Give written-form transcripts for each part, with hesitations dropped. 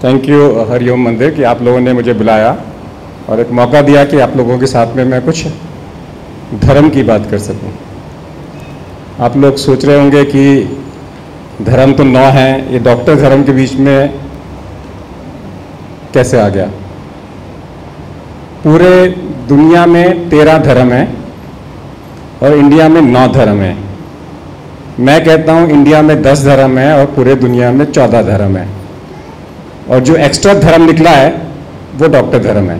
Thank you Hariom मंदिर कि आप लोगों ने मुझे बुलाया और एक मौका दिया कि आप लोगों के साथ में मैं कुछ धर्म की बात कर सकूं। आप लोग सोच रहे होंगे कि धर्म तो 9 हैं, ये डॉक्टर धर्म के बीच में कैसे आ गया। पूरे दुनिया में 13 धर्म हैं और इंडिया में 9 धर्म हैं। मैं कहता हूँ इंडिया में 10 धर्म है और पूरे दुनिया में 14 धर्म है, और जो एक्स्ट्रा धर्म निकला है वो डॉक्टर धर्म है,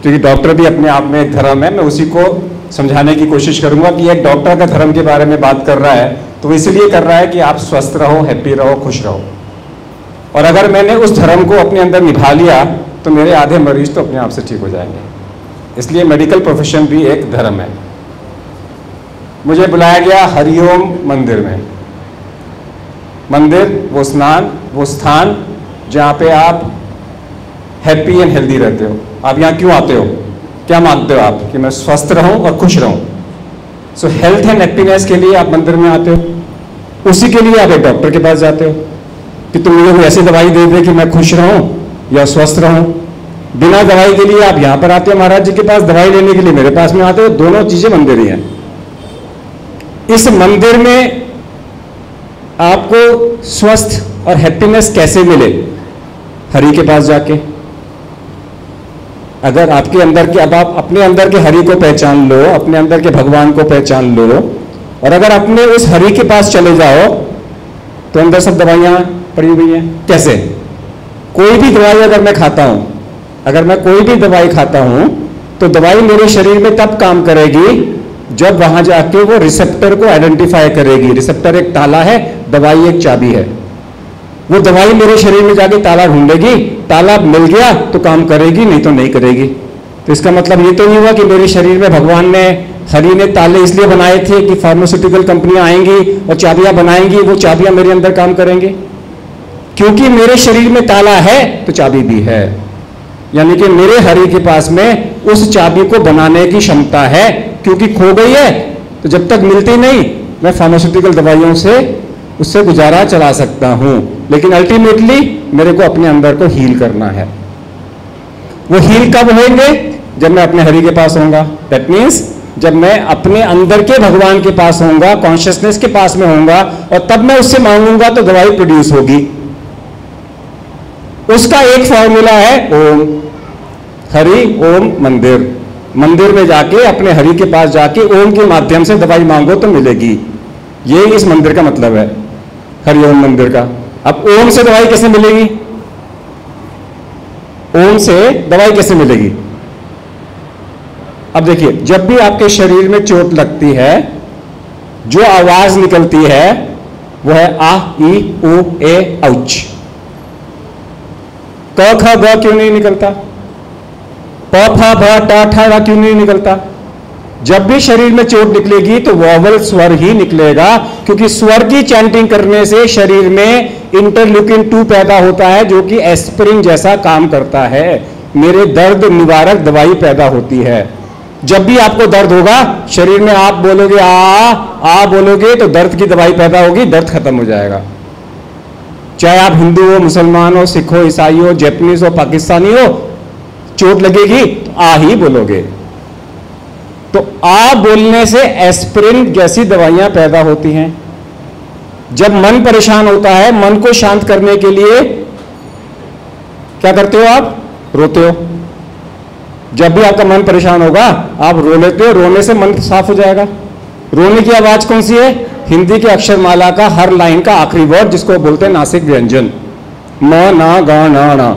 क्योंकि डॉक्टर भी अपने आप में एक धर्म है। मैं उसी को समझाने की कोशिश करूंगा कि एक डॉक्टर का धर्म के बारे में बात कर रहा है तो इसलिए कर रहा है कि आप स्वस्थ रहो, हैप्पी रहो, खुश रहो। और अगर मैंने उस धर्म को अपने अंदर निभा लिया तो मेरे आधे मरीज तो अपने आप से ठीक हो जाएंगे। इसलिए मेडिकल प्रोफेशन भी एक धर्म है। मुझे बुलाया गया हरिओम मंदिर में। मंदिर वो स्थान जहाँ पे आप हैप्पी एंड हेल्दी रहते हो। आप यहाँ क्यों आते हो, क्या मांगते हो आप? कि मैं स्वस्थ रहूं और खुश रहूं। सो हेल्थ एंड हैप्पीनेस के लिए आप मंदिर में आते हो। उसी के लिए आप एक डॉक्टर के पास जाते हो कि तुम मुझे ऐसी दवाई दे दे कि मैं खुश रहूं या स्वस्थ रहूं। बिना दवाई के लिए आप यहाँ पर आते हो महाराज जी के पास, दवाई लेने के लिए मेरे पास में आते हो। दोनों चीजें मंदिर ही हैं। इस मंदिर में आपको स्वस्थ और हैप्पीनेस कैसे मिले? हरि के पास जाके। अगर आपके अंदर के, अब आप अपने अंदर के हरि को पहचान लो, अपने अंदर के भगवान को पहचान लो, और अगर अपने उस हरि के पास चले जाओ तो अंदर सब दवाइयां पड़ी हुई हैं। कैसे? कोई भी दवाई अगर मैं खाता हूं, अगर मैं कोई भी दवाई खाता हूं तो दवाई मेरे शरीर में तब काम करेगी जब वहां जाके वो रिसेप्टर को आइडेंटिफाई करेगी। रिसेप्टर एक ताला है, दवाई एक चाबी है। वो दवाई मेरे शरीर में जाके ताला ढूंढेगी, ताला मिल गया तो काम करेगी, नहीं तो नहीं करेगी। तो इसका मतलब ये तो नहीं हुआ कि मेरे शरीर में भगवान ने, हरि ने ताले इसलिए बनाए थे कि फार्मास्यूटिकल कंपनियां आएंगी और चाबियां बनाएंगी, वो चाबियां मेरे अंदर काम करेंगी। क्योंकि मेरे शरीर में ताला है तो चाबी भी है, यानी कि मेरे हरि के पास में उस चाबी को बनाने की क्षमता है। क्योंकि खो गई है तो जब तक मिलती नहीं, मैं फार्मास्यूटिकल दवाइयों से उससे गुजारा चला सकता हूं, लेकिन अल्टीमेटली मेरे को अपने अंदर को हील करना है। वो हील कब होंगे? जब मैं अपने हरि के पास होऊंगा। दैट मीन्स जब मैं अपने अंदर के भगवान के पास होऊंगा, कॉन्शियसनेस के पास में होऊंगा, और तब मैं उससे मांगूंगा तो दवाई प्रोड्यूस होगी। उसका एक फॉर्मूला है ओम। हरि ओम मंदिर। मंदिर में जाके अपने हरि के पास जाके ओम के माध्यम से दवाई मांगो तो मिलेगी। यही इस मंदिर का मतलब है, हरिओम मंदिर का। अब ओम से दवाई कैसे मिलेगी? ओम से दवाई कैसे मिलेगी? अब देखिए, जब भी आपके शरीर में चोट लगती है, जो आवाज निकलती है वो है आ, ई, उ, ए, औच। क, ख, ग क्यों नहीं निकलता? प, फ, भ, ट, ठ, ड़ क्यों नहीं निकलता? जब भी शरीर में चोट निकलेगी तो वॉवल स्वर ही निकलेगा, क्योंकि स्वर की चैंटिंग करने से शरीर में इंटरल्यूकिन 2 पैदा होता है, जो कि एस्पिरिन जैसा काम करता है। मेरे दर्द निवारक दवाई पैदा होती है। जब भी आपको दर्द होगा शरीर में, आप बोलोगे आ बोलोगे तो दर्द की दवाई पैदा होगी, दर्द खत्म हो जाएगा। चाहे आप हिंदू हो, मुसलमान हो, सिख हो, ईसाई हो, जैपनीज हो, पाकिस्तानी हो, चोट लगेगी तो आ ही बोलोगे। तो आ बोलने से एस्पिरिन जैसी दवाइयां पैदा होती हैं। जब मन परेशान होता है, मन को शांत करने के लिए क्या करते हो आप? रोते हो। जब भी आपका मन परेशान होगा आप रो लेते हो, रोने से मन साफ हो जाएगा। रोने की आवाज कौन सी है? हिंदी के अक्षरमाला का हर लाइन का आखिरी वर्ड, जिसको बोलते हैं नासिक व्यंजन, म, ना, गा, ना, ना।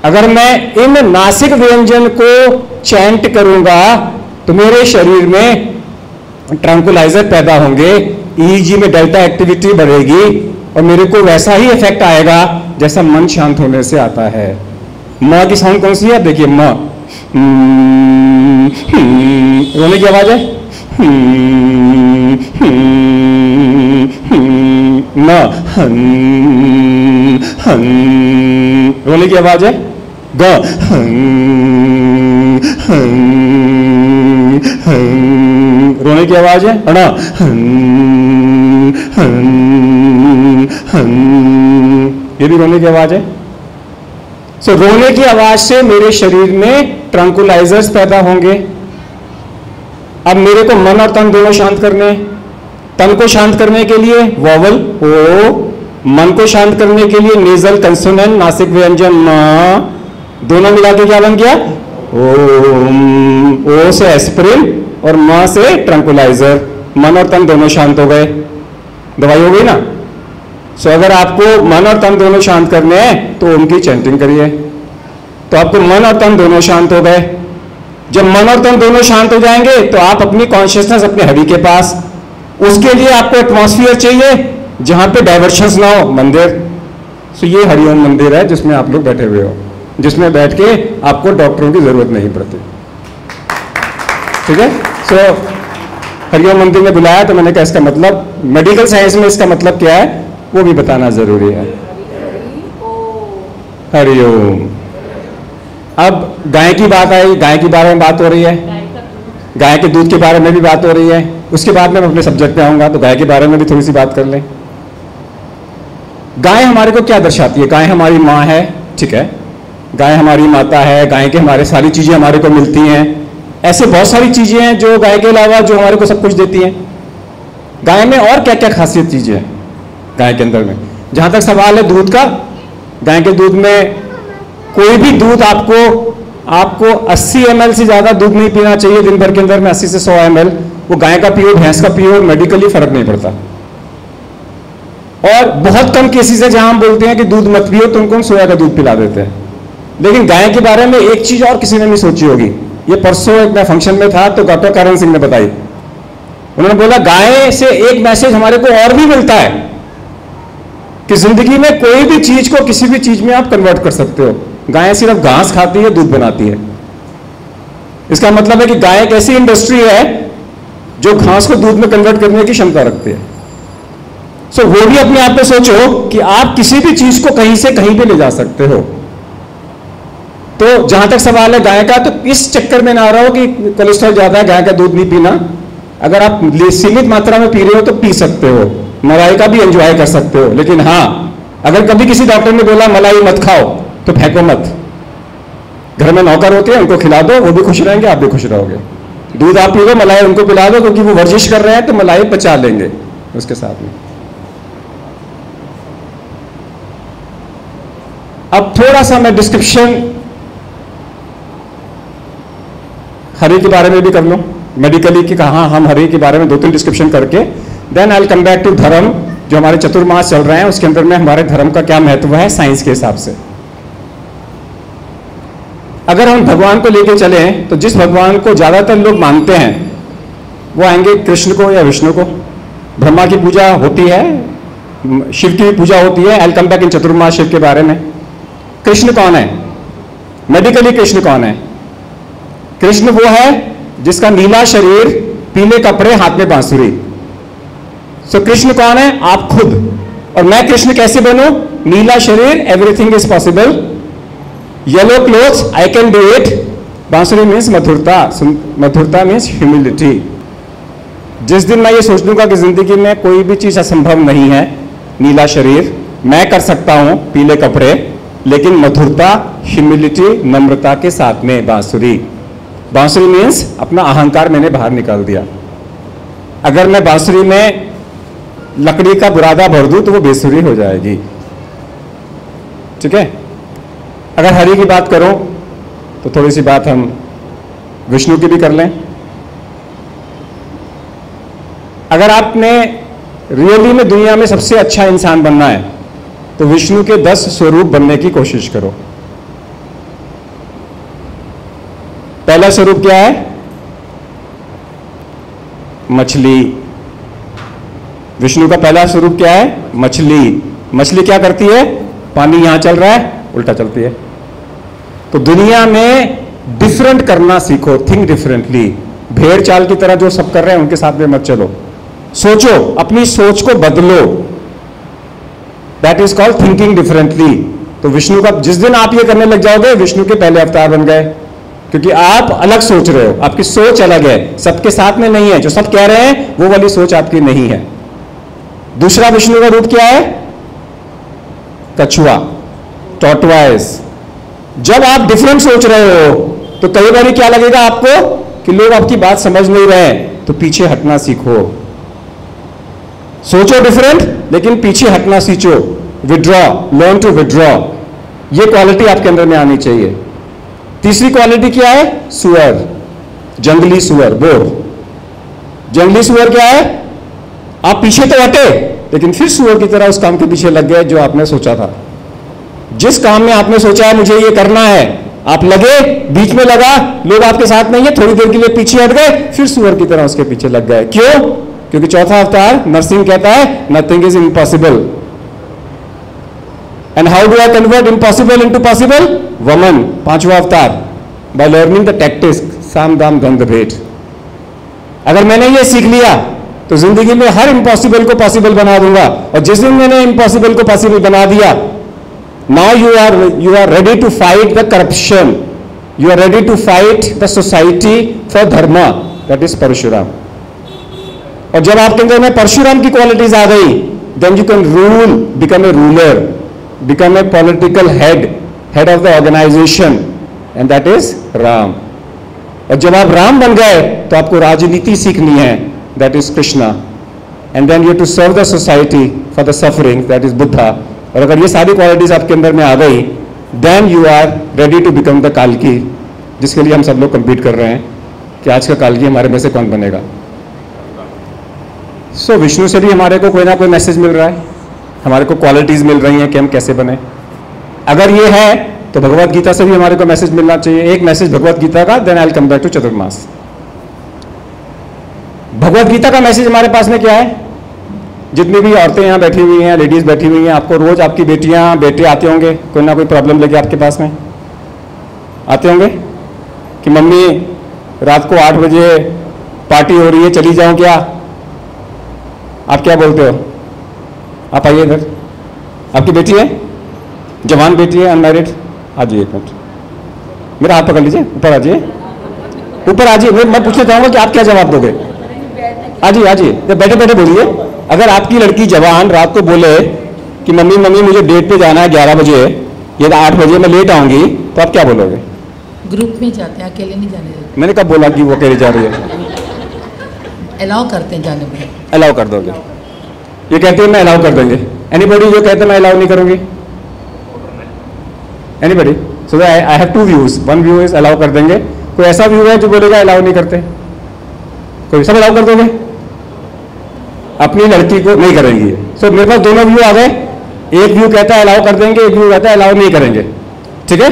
अगर मैं इन नासिक व्यंजन को चैंट करूंगा तो मेरे शरीर में ट्रैंकुलाइजर पैदा होंगे, ईईजी में डेल्टा एक्टिविटी बढ़ेगी और मेरे को वैसा ही इफेक्ट आएगा जैसा मन शांत होने से आता है। म की साउंड कौन सी है? देखिए, म, रोने की आवाज है न, रोने की आवाज है ग, रोने की आवाज है अणा। ये भी रोने की आवाज है। सो रोने की आवाज से मेरे शरीर में ट्रंकुलाइजर्स पैदा होंगे। अब मेरे को मन और तन दोनों शांत करने हैं। तन को शांत करने के लिए वॉवल ओ, मन को शांत करने के लिए नेजल कंसोनेंट नासिक व्यंजन म, दोनों मिला के क्या बन गया ओम। ओ से एस्पिरिन और म से ट्रंकुलाइजर, मन और तन दोनों शांत हो गए, दवाई हो गई ना। सो अगर आपको मन और तन दोनों शांत करने हैं तो ओम की चैंटिंग करिए, तो आपको मन और तन दोनों शांत हो गए। जब मन और तन दोनों शांत हो जाएंगे तो आप अपनी कॉन्शियसनेस अपने हरि के पास, उसके लिए आपको एटमॉस्फियर चाहिए जहां पे डाइवर्शंस ना हो, मंदिर। सो ये हरिओम मंदिर है जिसमें आप लोग बैठे हुए हो, जिसमें बैठ के आपको डॉक्टरों की जरूरत नहीं पड़ती, ठीक है। सो हरिओम मंदिर में बुलाया तो मैंने कहा इसका मतलब मेडिकल साइंस में इसका मतलब क्या है वो भी बताना जरूरी है। हरिओम। अब गाय की बात आई, गाय के बारे में बात हो रही है, गाय के दूध के बारे में भी बात हो रही है। उसके बाद में अपने सब्जेक्ट पे आऊंगा तो गाय के बारे में भी थोड़ी सी बात कर लें। गाय हमारे को क्या दर्शाती है? गाय हमारी माँ है, ठीक है, गाय हमारी माता है, गाय के हमारे सारी चीजें हमारे को मिलती हैं। ऐसे बहुत सारी चीजें हैं जो गाय के अलावा जो हमारे को सब कुछ देती हैं। गाय में और क्या क्या खासियत चीजें हैं गाय के अंदर में? जहां तक सवाल है दूध का, गाय के दूध में कोई भी दूध आपको 80 ml से ज्यादा दूध नहीं पीना चाहिए दिन भर के अंदर में, 80 से 100 ml। वो गाय का पियो, भैंस का पियो, मेडिकली फर्क नहीं पड़ता। और बहुत कम केसेस है जहां हम बोलते हैं कि दूध मत पियो तो उनको हम सोया का दूध पिला देते हैं। लेकिन गाय के बारे में एक चीज और किसी ने नहीं सोची होगी, ये परसों एक मैं फंक्शन में था तो डॉक्टर करण सिंह ने बताई। उन्होंने बोला गाय से एक मैसेज हमारे को और भी मिलता है कि जिंदगी में कोई भी चीज को किसी भी चीज में आप कन्वर्ट कर सकते हो। गाय सिर्फ घास खाती है, दूध बनाती है। इसका मतलब है कि गाय एक ऐसी इंडस्ट्री है जो घास को दूध में कन्वर्ट करने की क्षमता रखती है। सो वो भी अपने आप में सोचो कि आप किसी भी चीज को कहीं से कहीं पे ले जा सकते हो। तो जहां तक सवाल है गाय का, तो इस चक्कर में ना रहो कि कोलेस्ट्रॉल ज्यादा है गाय का दूध नहीं पीना। अगर आप सीमित मात्रा में पी रहे हो तो पी सकते हो, मलाई का भी एंजॉय कर सकते हो। लेकिन हाँ, अगर कभी किसी डॉक्टर ने बोला मलाई मत खाओ तो फेंको मत। घर में नौकर होते हैं, उनको खिला दो, वो भी खुश रहेंगे, आप भी खुश रहोगे। दूध आप पी लो, मलाई उनको पिला दो, क्योंकि वो वर्जिश कर रहे हैं तो मलाई पचा लेंगे उसके साथ में। अब थोड़ा सा मैं डिस्क्रिप्शन हरि के बारे में भी कर लूं, मेडिकली कि कहाँ हम हरि के बारे में 2-3 डिस्क्रिप्शन करके then I will come back to dharma. जो हमारे चतुर्मास चल रहे हैं उसके अंदर में हमारे धर्म का क्या महत्व है साइंस के हिसाब से। अगर हम भगवान को लेके चले तो जिस भगवान को ज्यादातर लोग मानते हैं वो आएंगे कृष्ण को या विष्णु को। ब्रह्मा की पूजा होती है, शिव की भी पूजा होती है। I will come back in Chaturmas Shiv के बारे में। कृष्ण कौन है? मेडिकली कृष्ण कौन है? कृष्ण वो है जिसका नीला शरीर, पीले कपड़े, हाथ में बांसुरी। सो कृष्ण कौन है? आप खुद। और मैं कृष्ण कैसे बनूं? नीला शरीर, everything is possible. Yellow clothes, I can do it. बांसुरी मीन्स मधुरता, मधुरता मीन्स ह्यूमिलिटी। जिस दिन मैं ये सोच लूंगा कि जिंदगी में कोई भी चीज असंभव नहीं है, नीला शरीर, मैं कर सकता हूं, पीले कपड़े, लेकिन मधुरता, ह्यूमिलिटी, नम्रता के साथ में बांसुरी। बांसुरी मीन्स अपना अहंकार मैंने बाहर निकाल दिया। अगर मैं बांसुरी में लकड़ी का बुरादा भर दूं तो वो बेसुरी हो जाएगी, ठीक है। अगर हरि की बात करो तो थोड़ी सी बात हम विष्णु की भी कर लें। अगर आपने रियली में दुनिया में सबसे अच्छा इंसान बनना है तो विष्णु के 10 स्वरूप बनने की कोशिश करो। पहला स्वरूप क्या है? मछली। विष्णु का पहला स्वरूप क्या है? मछली। मछली क्या करती है? पानी यहां चल रहा है, उल्टा चलती है। तो दुनिया में डिफरेंट करना सीखो, थिंक डिफरेंटली। भेड़ चाल की तरह जो सब कर रहे हैं उनके साथ में मत चलो। सोचो, अपनी सोच को बदलो। That is called thinking differently. तो विष्णु का जिस दिन आप ये करने लग जाओगे, विष्णु के पहले अवतार बन गए, क्योंकि आप अलग सोच रहे हो, आपकी सोच अलग है, सबके साथ में नहीं है। जो सब कह रहे हैं वो वाली सोच आपकी नहीं है। दूसरा विष्णु का रूप क्या है? कछुआ, टॉर्टवाइज। जब आप डिफरेंट सोच रहे हो तो कई बार क्या लगेगा आपको कि लोग आपकी बात समझ नहीं रहे, तो पीछे हटना सीखो। सोचो डिफरेंट लेकिन पीछे हटना सीखो, विड्रॉ, लर्न टू विड्रॉ। ये क्वालिटी आपके अंदर में आनी चाहिए। तीसरी क्वालिटी क्या है? सुअर, जंगली सुअर, बोर। जंगली सुअर क्या है? आप पीछे तो हटे लेकिन फिर सुअर की तरह उस काम के पीछे लग गए जो आपने सोचा था। जिस काम में आपने सोचा है मुझे ये करना है, आप लगे, बीच में लगा, लोग आपके साथ नहीं है, थोड़ी देर के लिए पीछे हट गए, फिर सुअर की तरह उसके पीछे लग गए। क्यों? क्योंकि चौथा अवतार नरसिंह कहता है nothing is impossible. And how do I convert impossible into possible? वमन, पांचवा अवतार, बाय लर्निंग द टैक्टिक्स साम दाम दंड भेद। अगर मैंने ये सीख लिया तो जिंदगी में हर इम्पॉसिबल को पॉसिबल बना दूंगा, और जिस दिन मैंने इम्पॉसिबल को पॉसिबल बना दिया, now you are ready to fight the corruption, you are ready to fight the society for dharma, that is Parshuram. और जब आपके अंदर में परशुराम की क्वालिटीज आ गई, then you can rule, become a ruler, become a political head of the organisation, and that is Ram. और जब आप राम बन गए तो आपको राजनीति सीखनी है, that is Krishna, and then you to serve the society for the suffering, that is Buddha. और अगर ये सारी क्वालिटीज आपके अंदर में आ गई, then you are ready to become the काल्की, जिसके लिए हम सब लोग कंपीट कर रहे हैं कि आज का काल्की हमारे में से कौन बनेगा। सो विष्णु से भी हमारे को कोई ना कोई मैसेज मिल रहा है, हमारे को क्वालिटीज मिल रही हैं कि हम कैसे बने। अगर ये है तो भगवत गीता से भी हमारे को मैसेज मिलना चाहिए। एक मैसेज भगवत गीता का, then I will come back to Chaturmas. Bhagwat Gita का मैसेज हमारे पास में क्या है? जितनी भी औरतें यहाँ बैठी हुई हैं, लेडीज बैठी हुई हैं, आपको रोज आपकी बेटियां बेटे आते होंगे कोई ना कोई प्रॉब्लम लेके आपके पास में आते होंगे कि मम्मी रात को 8 बजे पार्टी हो रही है, चली जाऊं क्या? आप क्या बोलते हो? आप आइए इधर। आपकी बेटी है, जवान बेटी है, अनमैरिड? आ जाइए एक मिनट, मेरा हाथ पकड़ लीजिए, ऊपर आ जाइए, ऊपर आ जाइए। मैं पूछना चाहूंगा कि आप क्या जवाब दोगे? आ जाइए, बैठे बैठे बोलिए। अगर आपकी लड़की जवान रात को बोले कि मम्मी मम्मी मुझे डेट पे जाना है 11 बजे, ये 8 बजे मैं लेट आऊंगी, तो आप क्या बोलोगे? ग्रुप में जाते हैं, अकेले नहीं जाने देते। मैंने कब बोला कि वो अकेले जा रही है? अलाउ करते हैं जाने में। अलाउ कर दोगे? ये कहते हैं मैं अलाउ कर देंगे। एनीबॉडी जो कहते हैं मैं अलाउ नहीं करूंगी? Anybody? So I have 2 views. One view is allow कर देंगे, कोई ऐसा व्यू है जो बोलेगा अलाउ नहीं करते? कोई? सब अलाउ कर दोगे? अपनी लड़की को नहीं करेंगी। सो मेरे पास दोनों व्यू आ गए। एक व्यू कहता है अलाउ कर देंगे, एक व्यू कहता है अलाउ नहीं करेंगे। ठीक है,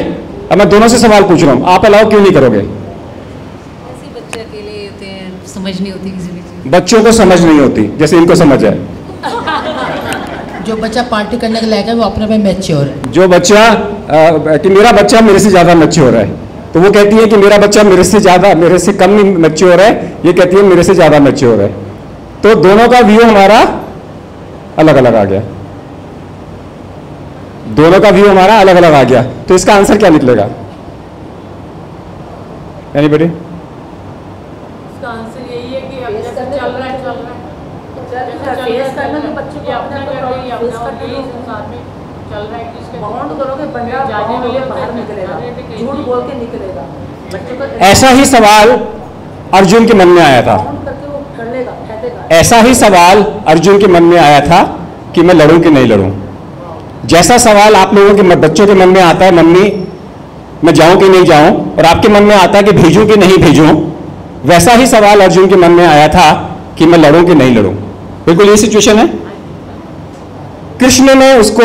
अब मैं दोनों से सवाल पूछ रहा हूं, आप अलाउ क्यों नहीं करोगे? ऐसे बच्चे अकेले होते हैं, समझ नहीं होती किसी भी। बच्चों को समझ नहीं होती, जैसे इनको समझ है। जो बच्चा पार्टी करने के लायक है वो अपने में मैच्योर है। जो बच्चा कि मेरा बच्चा मेरे से ज्यादा मैच्योर है, तो वो कहती है कि मेरा बच्चा मेरे से कम मैच्योर है, ये कहती है मेरे से ज्यादा मैच्योर है। तो दोनों का व्यू हमारा अलग अलग आ गया, दोनों का व्यू हमारा अलग अलग आ गया। तो इसका आंसर क्या निकलेगा? एनीबॉडी? इसका आंसर यही है कि अब जैसा चल रहा है बच्चों को अपना संसार में चल रहा है कि इसके बॉन्ड करोगे, बंदा जाने वाले बाहर निकलेगा, झूठ बोल के निकलेगा। बच्चों का ऐसा ही सवाल अर्जुन के मन में आया था। ऐसा ही सवाल अर्जुन के मन में आया था कि मैं लड़ूं कि नहीं लड़ूं। जैसा सवाल आप लोगों के बच्चों के मन में आता है, मम्मी मैं जाऊं कि नहीं जाऊं, और आपके मन में आता है कि भेजूं कि नहीं भेजूं, वैसा ही सवाल अर्जुन के मन में आया था कि मैं लड़ूं कि नहीं लड़ूं। बिल्कुल ये सिचुएशन है। कृष्ण ने उसको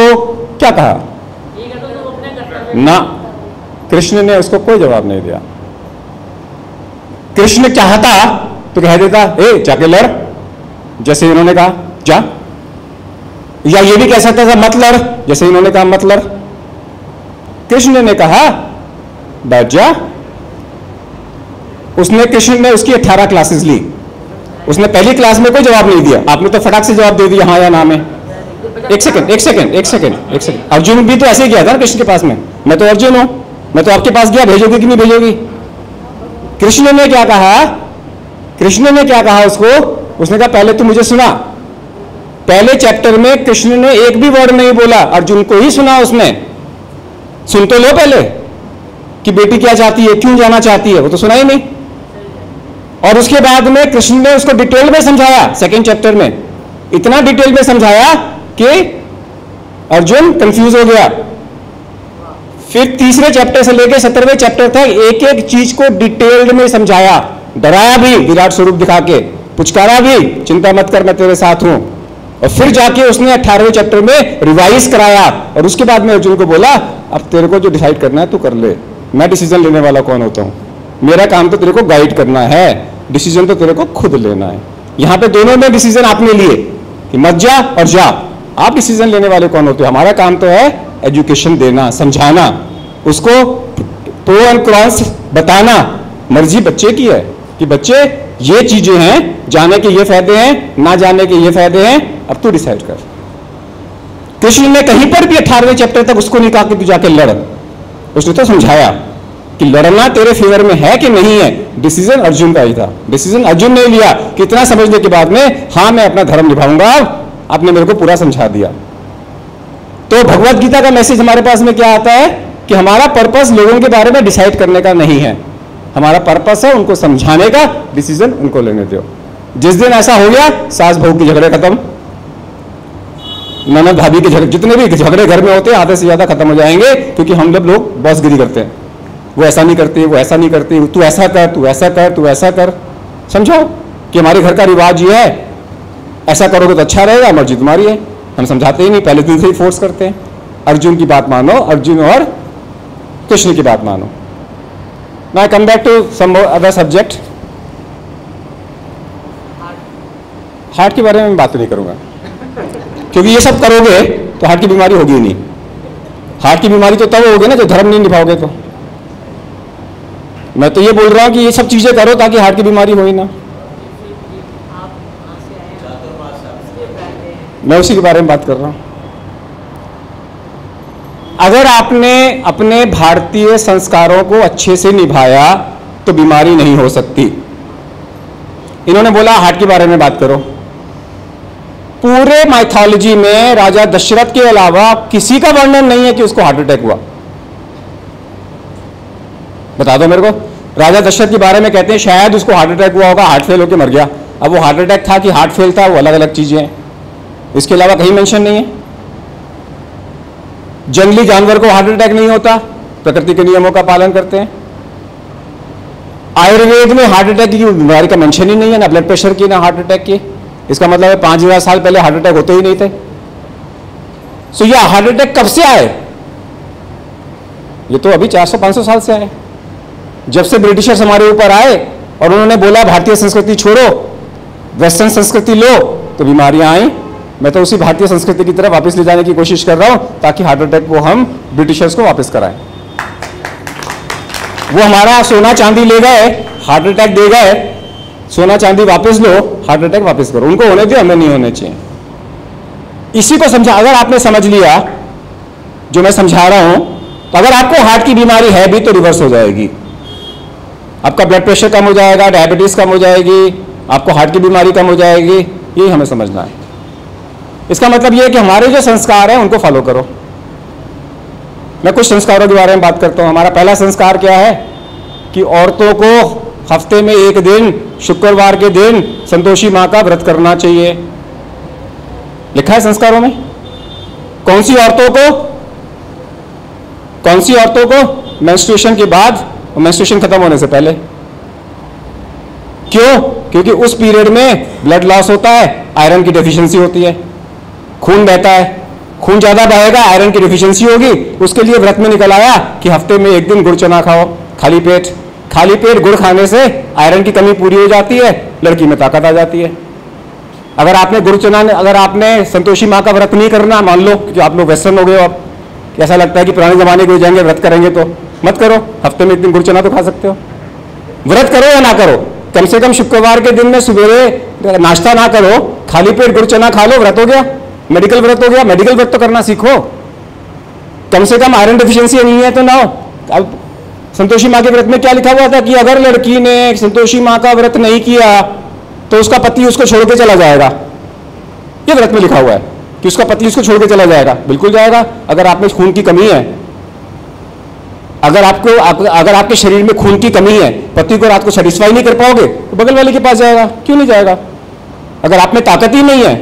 क्या कहा? ना, कृष्ण ने उसको कोई जवाब नहीं दिया। कृष्ण चाहता तो कह देता ए जाके लड़, जैसे इन्होंने कहा जा, या ये भी कह सकता था मत लड़, जैसे इन्होंने कहा मत लड़। कृष्ण ने कहा बैठ जा। कृष्ण ने उसकी 18 क्लासेस ली, उसने पहली क्लास में कोई जवाब नहीं दिया। आपने तो फटाक से जवाब दे दिया हाँ या ना में। एक सेकंड, अर्जुन भी तो ऐसे ही गया था ना कृष्ण के पास में। मैं तो अर्जुन हूं, मैं तो आपके पास गया, भेजोगे कि नहीं भेजोगी? कृष्ण ने क्या कहा? कृष्ण ने क्या कहा उसको? उसने कहा पहले तू मुझे सुना, पहले चैप्टर में कृष्ण ने एक भी वर्ड नहीं बोला, अर्जुन को ही सुना उसने। सुन तो लो पहले कि बेटी क्या चाहती है, क्यों जाना चाहती है, वो तो सुना ही नहीं। और उसके बाद में कृष्ण ने उसको डिटेल में समझाया, सेकेंड चैप्टर में इतना डिटेल में समझाया कि अर्जुन कंफ्यूज हो गया। फिर तीसरे चैप्टर से लेकर 17वें चैप्टर तक एक एक चीज को डिटेल्ड में समझाया, डराया भी विराट स्वरूप दिखा के, पुचकारा भी, चिंता मत कर मैं तेरे साथ हूं। और फिर जाके उसने 18वें चैप्टर में रिवाइज कराया और उसके बाद में अर्जुन को बोला अब तेरे को जो डिसाइड करना है तू कर ले, मैं डिसीजन लेने वाला कौन होता हूं, मेरा काम तो तेरे को गाइड करना है, डिसीजन तो तेरे को खुद लेना है। यहां पे दोनों में डिसीजन आपने लिए कि मत जा और जा, आप डिसीजन लेने वाले कौन होते हो। हमारा काम तो है एजुकेशन देना, समझाना, उसको प्रो एंड कॉन्स बताना। मर्जी बच्चे की है कि बच्चे ये चीजें हैं, जाने के ये फायदे हैं, ना जाने के ये फायदे हैं, अब तू डिसाइड कर। कृष्ण ने कहीं पर भी 18वें चैप्टर तक उसको नहीं कहा कि तू जाके लड़, उसने तो समझाया कि लड़ना तेरे फेवर में है कि नहीं है। डिसीजन अर्जुन का ही था, डिसीजन अर्जुन ने लिया कि इतना समझने के बाद में हाँ मैं अपना धर्म निभाऊंगा, आपने मेरे को पूरा समझा दिया। तो भगवत गीता का मैसेज हमारे पास में क्या आता है कि हमारा पर्पस लोगों के बारे में डिसाइड करने का नहीं है, हमारा पर्पस है उनको समझाने का, डिसीजन उनको लेने दो। जिस दिन ऐसा हो गया, सास बहू के झगड़े खत्म, ननद भाभी के झगड़े, जितने भी झगड़े घर में होते हैं आधे से ज्यादा खत्म हो जाएंगे, क्योंकि हम लोग बॉसगिरी करते हैं, वो ऐसा नहीं करती, वो ऐसा नहीं करती, तू ऐसा कर, तू ऐसा कर, तू ऐसा कर। समझाओ कि हमारे घर का रिवाज ये है, ऐसा करोगे तो अच्छा रहेगा, मर्जी तुम्हारी है। हम समझाते ही नहीं, पहले दिन से ही फोर्स करते हैं। अर्जुन की बात मानो, अर्जुन और कृष्ण की बात मानो। Now I come back to some other subject. Heart के बारे में मैं बात नहीं करूंगा, क्योंकि ये सब करोगे तो हार्ट की बीमारी होगी ही नहीं। हार्ट की बीमारी तो तब होगी ना जो धर्म नहीं निभाओगे। तो मैं तो ये बोल रहा हूं कि ये सब चीजें करो ताकि हार्ट की बीमारी हो ही ना। मैं उसी के बारे में बात कर रहा हूं। अगर आपने अपने भारतीय संस्कारों को अच्छे से निभाया तो बीमारी नहीं हो सकती। इन्होंने बोला हार्ट के बारे में बात करो। पूरे माइथोलॉजी में राजा दशरथ के अलावा किसी का वर्णन नहीं है कि उसको हार्ट अटैक हुआ। बता दो मेरे को। राजा दशरथ के बारे में कहते हैं शायद उसको हार्ट अटैक हुआ होगा, हार्ट फेल होकर मर गया। अब वो हार्ट अटैक था कि हार्ट फेल था, वो अलग अलग चीजें हैं। इसके अलावा कहीं मेंशन नहीं है। जंगली जानवर को हार्ट अटैक नहीं होता, प्रकृति के नियमों का पालन करते हैं। आयुर्वेद में हार्ट अटैक की बीमारी का मेंशन ही नहीं है, ना ब्लड प्रेशर की, ना हार्ट अटैक की। इसका मतलब है 5000 साल पहले हार्ट अटैक होते ही नहीं थे। सो ये हार्ट अटैक कब से आए? ये तो अभी 400-500 साल से आए, जब से ब्रिटिशर्स हमारे ऊपर आए और उन्होंने बोला भारतीय संस्कृति छोड़ो, वेस्टर्न संस्कृति लो, तो बीमारियां आई। मैं तो उसी भारतीय संस्कृति की तरफ वापस ले जाने की कोशिश कर रहा हूं ताकि हार्ट अटैक को हम ब्रिटिशर्स को वापस कराएं। वो हमारा सोना चांदी ले गए, हार्ट अटैक दे गए, सोना चांदी वापस लो, हार्ट अटैक वापस करो। उनको होने दो, हमें नहीं होने चाहिए। इसी को समझा, अगर आपने समझ लिया जो मैं समझा रहा हूं, तो अगर आपको हार्ट की बीमारी है भी तो रिवर्स हो जाएगी। आपका ब्लड प्रेशर कम हो जाएगा, डायबिटीज कम हो जाएगी, आपको हार्ट की बीमारी कम हो जाएगी। यही हमें समझना है। इसका मतलब यह है कि हमारे जो संस्कार हैं उनको फॉलो करो। मैं कुछ संस्कारों के बारे में बात करता हूं। हमारा पहला संस्कार क्या है कि औरतों को हफ्ते में एक दिन, शुक्रवार के दिन संतोषी मां का व्रत करना चाहिए। लिखा है संस्कारों में। कौन सी औरतों को? मेंस्ट्रुएशन के बाद, मेंस्ट्रुएशन खत्म होने से पहले। क्यों? क्योंकि उस पीरियड में ब्लड लॉस होता है, आयरन की डेफिशिएंसी होती है, खून बहता है, खून ज्यादा बहेगा, आयरन की डेफिशिएंसी होगी। उसके लिए व्रत में निकल आया कि हफ्ते में एक दिन गुड़ चना खाओ, खाली पेट। खाली पेट गुड़ खाने से आयरन की कमी पूरी हो जाती है, लड़की में ताकत आ जाती है। अगर आपने गुड़ चना, अगर आपने संतोषी मां का व्रत नहीं करना, मान लो कि आप लोग वेस्टर्न हो गए हो, अब ऐसा लगता है कि पुराने जमाने के हो जाएंगे, व्रत करेंगे तो मत करो। हफ्ते में एक दिन गुड़ चना तो खा सकते हो। व्रत करो या ना करो, कम से कम शुक्रवार के दिन में सवेरे नाश्ता ना करो, खाली पेट गुड़ चना खा लो, व्रत हो गया। मेडिकल व्रत हो गया। मेडिकल व्रत तो करना सीखो, कम से कम आयरन डेफिशिएंसी नहीं है तो ना हो। अब संतोषी मां के व्रत में क्या लिखा हुआ था कि अगर लड़की ने संतोषी मां का व्रत नहीं किया तो उसका पति उसको छोड़ के चला जाएगा। ये व्रत में लिखा हुआ है कि उसका पति उसको छोड़ के चला जाएगा, बिल्कुल जाएगा। अगर आप में खून की कमी है, अगर आपके शरीर में खून की कमी है, पति को रात को सेटिस्फाई नहीं कर पाओगे तो बगल वाले के पास जाएगा, क्यों नहीं जाएगा? अगर आप में ताकत ही नहीं है,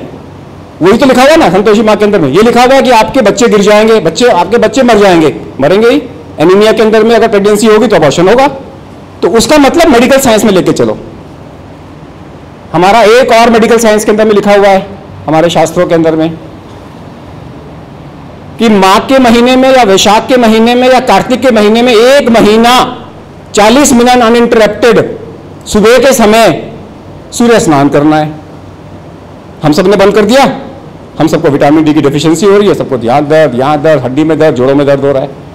वही तो लिखा हुआ है ना संतोषी माँ के अंदर में, ये लिखा हुआ है कि आपके बच्चे गिर जाएंगे, आपके बच्चे मर जाएंगे, मरेंगे ही। एनीमिया के अंदर में अगर प्रेगनेंसी होगी तो अबॉर्शन होगा। तो उसका मतलब मेडिकल साइंस में लेके चलो। हमारा एक और मेडिकल साइंस के अंदर में लिखा हुआ है हमारे शास्त्रों के अंदर में कि माघ के महीने में या वैशाख के महीने में या कार्तिक के महीने में 1 महीना 40 मिनट अनइंटरप्टेड सुबह के समय सूर्य स्नान करना है। हम सब ने बंद कर दिया। हम सबको विटामिन डी की डेफिशिएंसी हो रही है, सबको यहां दर्द, हड्डी में दर्द, जोड़ों में दर्द हो रहा है।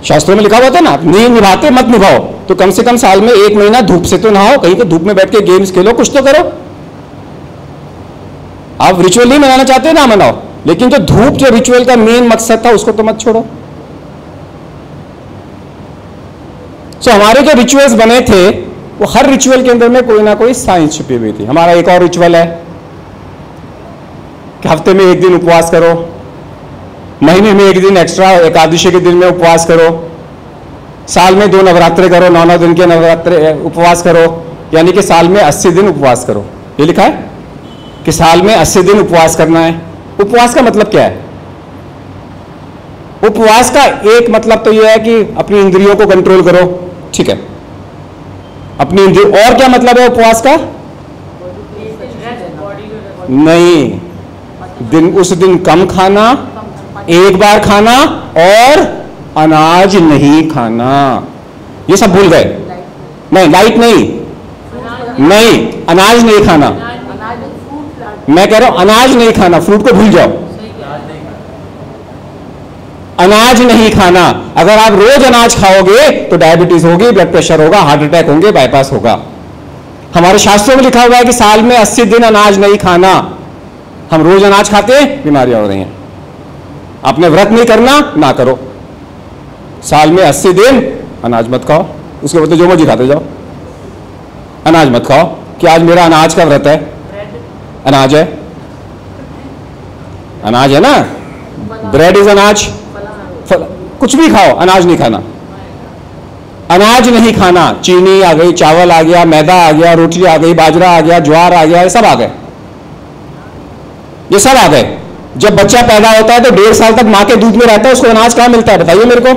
शास्त्रों में लिखा हुआ था ना, नहीं निभाते मत निभाओ, तो कम से कम साल में 1 महीना धूप से तो नहाओ, कहीं तो धूप में बैठ के गेम्स खेलो, कुछ तो करो। आप रिचुअल नहीं मनाना चाहते ना मनाओ, लेकिन जो धूप जो रिचुअल का मेन मकसद था उसको तो मत छोड़ो। सो हमारे जो रिचुअल्स बने थे वो हर रिचुअल के अंदर में कोई ना कोई साइंस छुपी हुई थी। हमारा एक और रिचुअल है कि हफ्ते में 1 दिन उपवास करो, महीने में 1 दिन एक्स्ट्रा एकादशी के दिन में उपवास करो, साल में 2 नवरात्रे करो, 9 दिन के नवरात्रे उपवास करो, यानी कि साल में 80 दिन उपवास करो। ये लिखा है कि साल में 80 दिन उपवास करना है। उपवास का मतलब क्या है? उपवास का एक मतलब तो यह है कि अपनी इंद्रियों को कंट्रोल करो, ठीक है, अपनी इंद्रियों। और क्या मतलब है उपवास का? नहीं, उस दिन कम खाना, एक बार खाना और अनाज नहीं खाना। ये सब भूल गए? नहीं, लाइट नहीं, अनाज नहीं खाना। मैं कह रहा हूं अनाज नहीं खाना, फ्रूट को भूल जाओ। अनाज नहीं खाना। अगर आप रोज अनाज खाओगे तो डायबिटीज होगी, ब्लड प्रेशर होगा, हार्ट अटैक होंगे, बाईपास होगा। हमारे शास्त्रों में लिखा हुआ है कि साल में 80 दिन अनाज नहीं खाना। हम रोज अनाज खाते हैं, बीमारियां हो रही हैं। आपने व्रत नहीं करना, ना करो। साल में 80 दिन अनाज मत खाओ, उसके बदले जो मर्जी खाते जाओ। अनाज मत खाओ कि आज मेरा अनाज का व्रत है। अनाज है, अनाज है ना, ब्रेड इज अनाज, कुछ भी खाओ, अनाज नहीं खाना। अनाज नहीं खाना। चीनी आ गई, चावल आ गया, मैदा आ गया, रोटी आ गई, बाजरा आ गया, ज्वार आ गया, ये सब आ गए, ये सब आ गए। जब बच्चा पैदा होता है तो 1.5 साल तक मां के दूध में रहता है, उसको अनाज कहां मिलता है? बताइए मेरे को,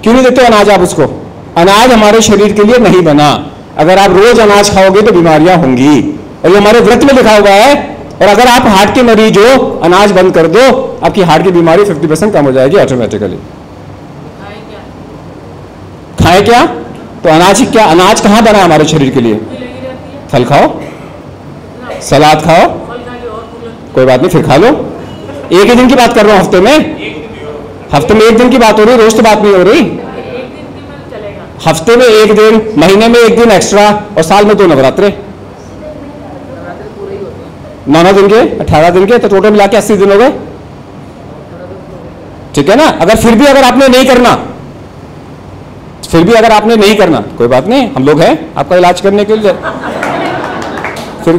क्यों नहीं देते अनाज आप उसको? अनाज हमारे शरीर के लिए नहीं बना। अगर आप रोज अनाज खाओगे तो बीमारियां होंगी, और ये हमारे व्रत में लिखा हुआ है। और अगर आप हार्ट के मरीज हो, अनाज बंद कर दो, आपकी हार्ट की बीमारी 50% कम हो जाएगी ऑटोमेटिकली। खाए क्या? तो अनाज क्या? अनाज कहां बना हमारे शरीर के लिए? फल खाओ, सलाद खाओ, कोई बात नहीं, फिर खा लो। एक ही दिन की बात कर रहा हूं, हफ्ते में 1 दिन की बात हो रही, रोज तो बात नहीं हो रही। हफ्ते में 1 दिन, महीने में 1 दिन एक्स्ट्रा, और साल में 2 नवरात्रे। 9 दिन के, 18 दिन के, तो टोटल मिला के 80 दिन हो गए, ठीक है ना। अगर फिर भी अगर आपने नहीं करना, कोई बात नहीं, हम लोग हैं आपका इलाज करने के लिए। फिर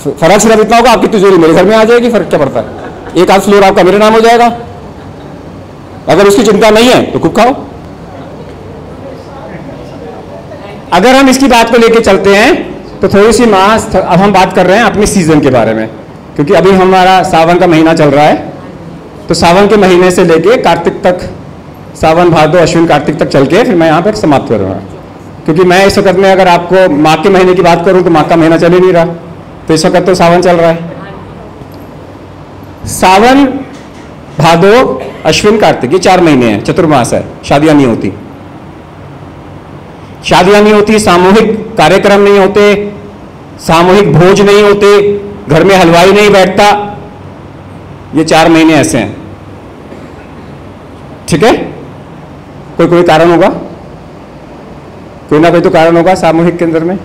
फर्क सिर्फ इतना होगा, आपकी तिजोरी मेरे घर में आ जाएगी, फर्क क्या पड़ता है? 1 आध फ्लोर आपका मेरे नाम हो जाएगा। अगर उसकी चिंता नहीं है तो खूब खाओ। अगर हम इसकी बात को लेके चलते हैं तो थोड़ी सी अब हम बात कर रहे हैं अपने सीजन के बारे में, क्योंकि अभी हमारा सावन का महीना चल रहा है। तो सावन के महीने से लेके कार्तिक तक, सावन भादो अश्विन कार्तिक तक चल के फिर मैं यहाँ पर समाप्त करूँगा। क्योंकि मैं इस वक्त में अगर आपको माघ के महीने की बात करूँ तो माघ का महीना चल ही नहीं रहा, तो इस वक्त तो सावन चल रहा है। सावन भादो अश्विन कार्तिक, ये 4 महीने हैं, चतुर्मास है। शादियां नहीं होती, सामूहिक कार्यक्रम नहीं होते, सामूहिक भोज नहीं होते, घर में हलवाई नहीं बैठता। ये 4 महीने ऐसे हैं, ठीक है। कोई कारण होगा, कोई ना कोई तो कारण होगा सामूहिक के अंदर में।